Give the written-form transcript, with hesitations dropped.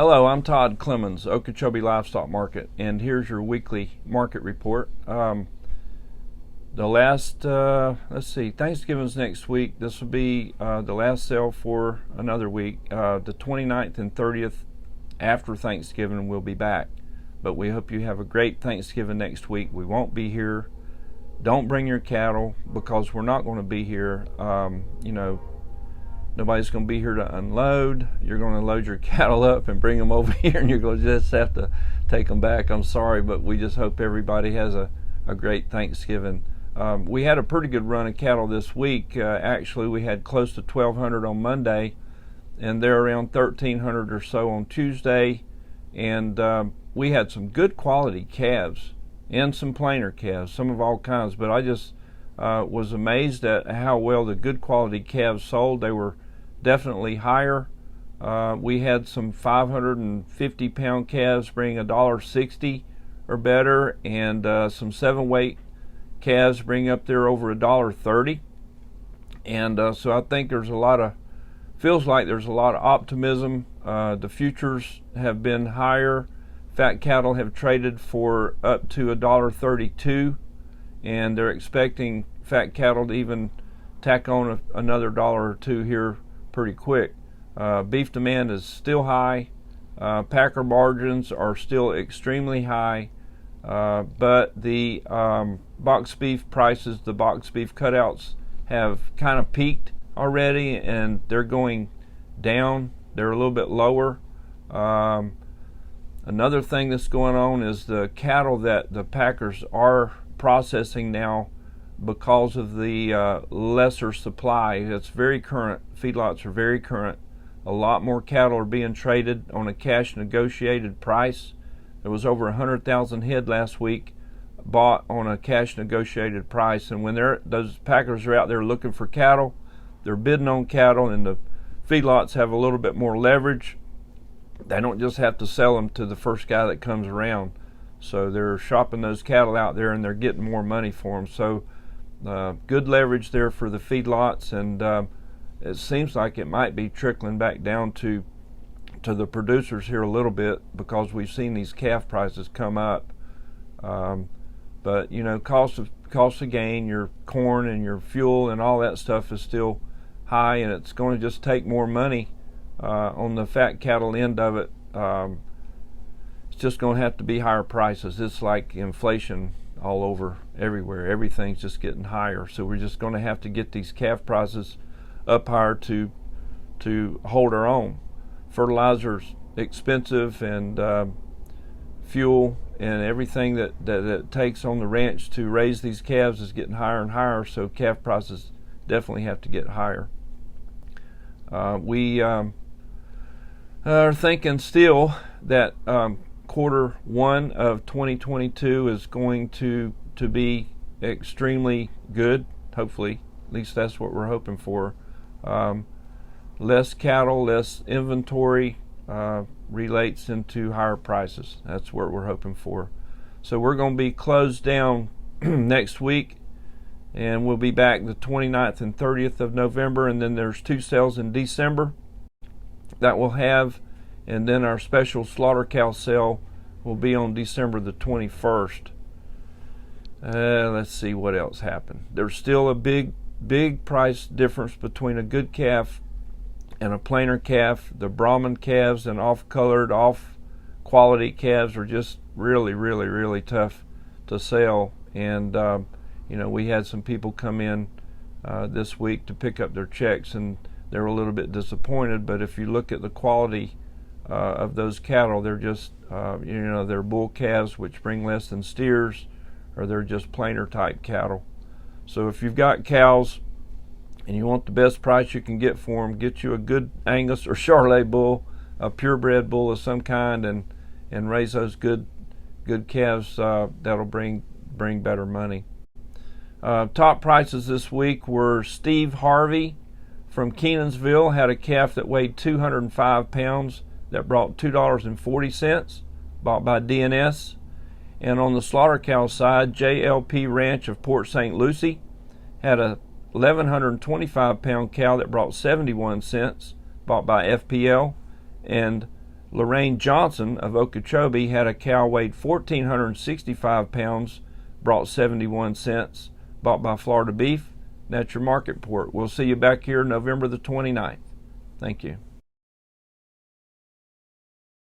Hello, I'm Todd Clemens, Okeechobee Livestock Market, and here's your weekly market report. Let's see, Thanksgiving's next week. This will be the last sale for another week. The 29th and 30th after Thanksgiving we'll be back. But we hope you have a great Thanksgiving next week. We won't be here. Don't bring your cattle because we're not going to be here. Nobody's going to be here to unload. You're going to load your cattle up and bring them over here, and you're going to just have to take them back. I'm sorry, but we just hope everybody has a great Thanksgiving. We had a pretty good run of cattle this week. Actually, we had close to 1,200 on Monday, and they're around 1,300 or so on Tuesday. And we had some good quality calves and some plainer calves, some of all kinds. But I just was amazed at how well the good quality calves sold. They were definitely higher. We had some 550-pound calves bring $1.60 or better, and some 7-weight calves bring up there over $1.30. And so I think feels like there's a lot of optimism. The futures have been higher. Fat cattle have traded for up to $1.32, and they're expecting fat cattle to even tack on another dollar or two here pretty quick. Beef demand is still high. Packer margins are still extremely high, but the box beef prices, the box beef cutouts, have kind of peaked already, and they're going down. They're a little bit lower. Another thing that's going on is the cattle that the packers are processing now, because of the lesser supply. It's very current. Feedlots are very current. A lot more cattle are being traded on a cash negotiated price. There was over 100,000 head last week bought on a cash negotiated price. And when those packers are out there looking for cattle, they're bidding on cattle, and the feedlots have a little bit more leverage. They don't just have to sell them to the first guy that comes around. So they're shopping those cattle out there, and they're getting more money for them. So good leverage there for the feedlots, and it seems like it might be trickling back down to the producers here a little bit, because we've seen these calf prices come up. But cost of gain, your corn and your fuel and all that stuff is still high, and it's going to just take more money on the fat cattle end of it. It's just going to have to be higher prices. It's like inflation all over everywhere. Everything's just getting higher. So we're just going to have to get these calf prices up higher to hold our own. Fertilizer's expensive, and fuel and everything that it takes on the ranch to raise these calves is getting higher and higher. So calf prices definitely have to get higher. We are thinking still that quarter one of 2022 is going to be extremely good. Hopefully, at least that's what we're hoping for. Less cattle, less inventory relates into higher prices. That's what we're hoping for. So we're going to be closed down next week, and we'll be back the 29th and 30th of November, and then there's 2 sales in December that we'll have. And then our special slaughter cow sale will be on December the 21st. Let's see what else happened. There's still a big price difference between a good calf and a plainer calf. The Brahman calves and off-colored, off-quality calves are just really, really, really tough to sell. And we had some people come in this week to pick up their checks, and they were a little bit disappointed. But if you look at the quality of those cattle, they're just they're bull calves, which bring less than steers, or they're just plainer type cattle. So if you've got cows and you want the best price you can get for them, get you a good Angus or Charolais bull, a purebred bull of some kind, and raise those good calves. That'll bring better money. Top prices this week were Steve Harvey from Kenansville had a calf that weighed 205 pounds that brought $2.40, bought by DNS. And on the slaughter cow side, JLP Ranch of Port St. Lucie had a 1,125 pound cow that brought 71 cents, bought by FPL. And Lorraine Johnson of Okeechobee had a cow weighed 1,465 pounds, brought 71 cents, bought by Florida Beef. That's your market report. We'll see you back here November the 29th. Thank you.